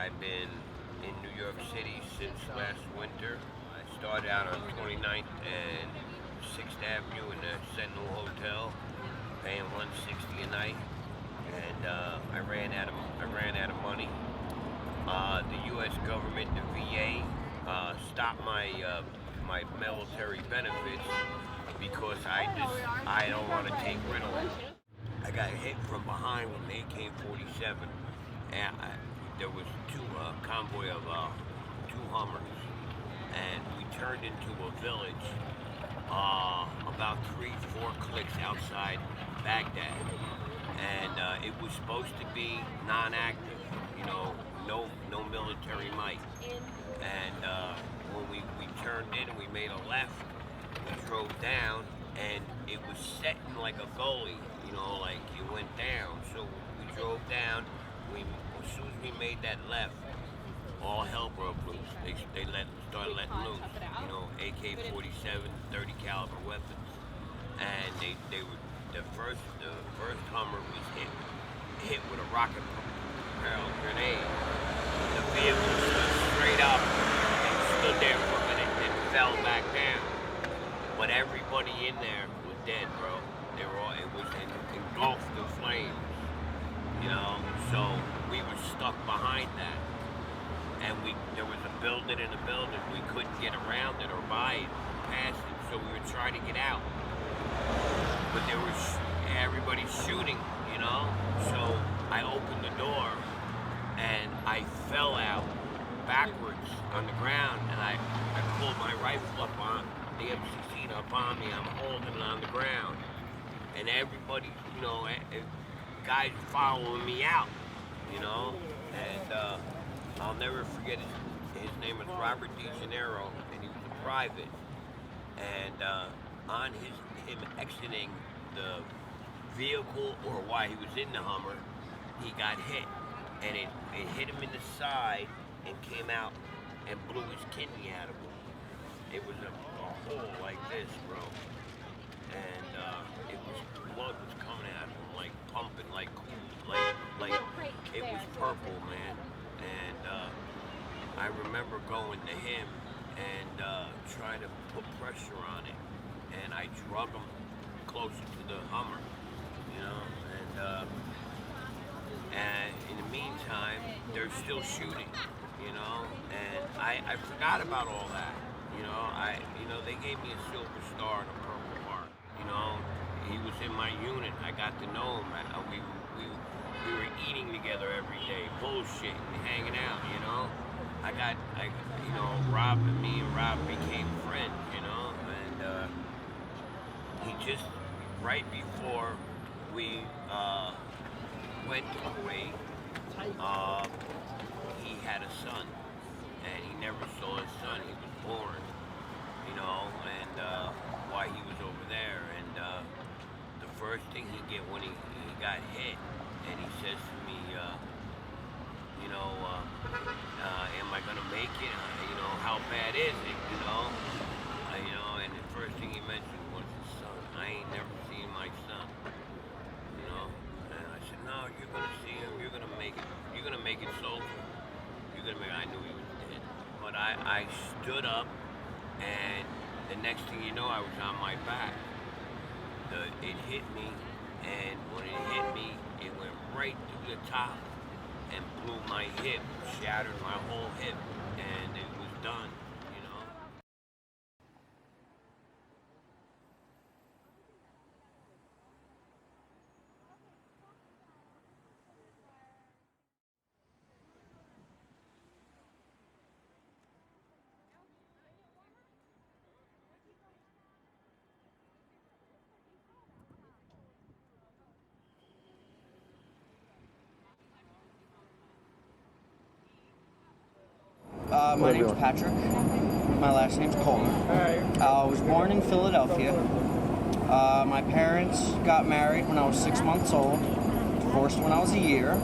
I've been in New York City since last winter. I started out on 29th and 6th Avenue in the Sentinel Hotel, paying $160 a night, and I ran out of money. The U.S. government, the VA, stopped my military benefits because I don't want to take Ritalin. I got hit from behind with an AK-47, and there was convoy of two Hummers, and we turned into a village about 3-4 clicks outside Baghdad, and it was supposed to be non-active, no military might. And when we turned in and we made a left, we drove down, and it was setting like a gully, like you went down. So we drove down. As soon as we made that left, all hell broke loose. They started letting loose, AK-47, 30 caliber weapons, and they were the first Hummer was hit with a rocket propelled grenade. The vehicle stood straight up and stood there for a minute and fell back down. But everybody in there was dead, bro. It was engulfed in flames, so we were stuck behind that. And there was a building in a building. We couldn't get around it or by it, past it, so we were trying to get out. But everybody's shooting, so I opened the door and I fell out backwards on the ground, and I pulled my rifle up on the M16 up on me. I'm holding it on the ground, and everybody, guys following me out, and I'll never forget his name was Robert DeGennaro, and he was a private, and on him exiting the vehicle, or while he was in the Hummer, he got hit, and it hit him in the side and came out and blew his kidney out of him. It was a hole like this, bro, and blood was coming out of him, like pumping, like it was purple, man. And I remember going to him and trying to put pressure on it, and I drug him closer to the Hummer, and in the meantime, they're still shooting, and I forgot about all that, they gave me a silver star and a purple heart, he was in my unit. I got to know him. We were eating together every day, bullshitting, hanging out, Rob and Rob became friends, and he just, right before we went to Kuwait, he had a son, and he never saw his son. He was born, and while he was over there, and the first thing he get when he got hit, and he says to me, am I gonna make it? How bad is it? And the first thing he mentioned was his son. I ain't never seen my son. And I said, no, you're gonna see him. You're gonna make it. You're gonna make it, soldier. You're gonna make it. I knew he was dead. But I stood up, and the next thing you know, I was on my back. It hit me, and when it hit me, it went right through the top and blew my hip, shattered my whole hip, and it was done, My name's Patrick. My last name's Coleman. I was born in Philadelphia. My parents got married when I was 6 months old, divorced when I was a year.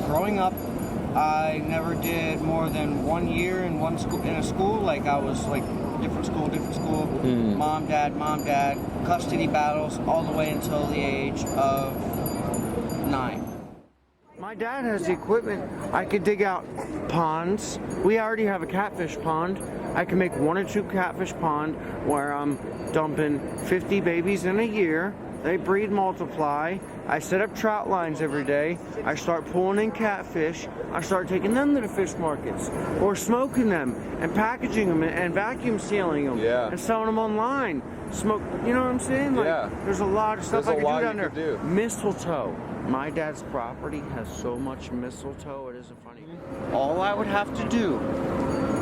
Growing up, I never did more than 1 year in a school. Like I was like different school, mom, dad, custody battles all the way until the age of 9. My dad has the equipment. I could dig out ponds. We already have a catfish pond. I can make 1 or 2 catfish pond where I'm dumping 50 babies in a year. They breed, multiply. I set up trout lines every day. I start pulling in catfish. I start taking them to the fish markets or smoking them and packaging them and vacuum sealing them and selling them online. Smoke, you know what I'm saying? Like, there's a lot of stuff I could do down there. Mistletoe. My dad's property has so much mistletoe, it isn't funny. All I would have to do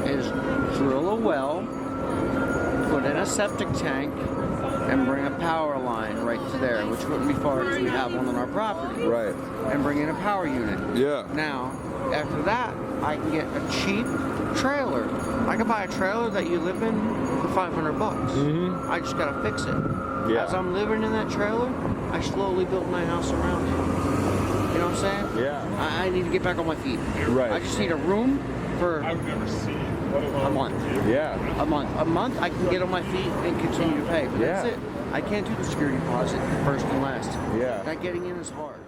is drill a well, put in a septic tank, and bring a power line right to there, which wouldn't be far because we have one on our property. Right. And bring in a power unit. Yeah. Now, after that, I can get a cheap trailer. I can buy a trailer that you live in for $500. Mm-hmm. I just gotta fix it. Yeah. As I'm living in that trailer, I slowly built my house around it. You know what I'm saying? Yeah. I need to get back on my feet. Right. I just need a room for a month. Yeah. A month I can get on my feet and continue to pay. But that's it. I can't do the security deposit first and last. Yeah. That getting in is hard.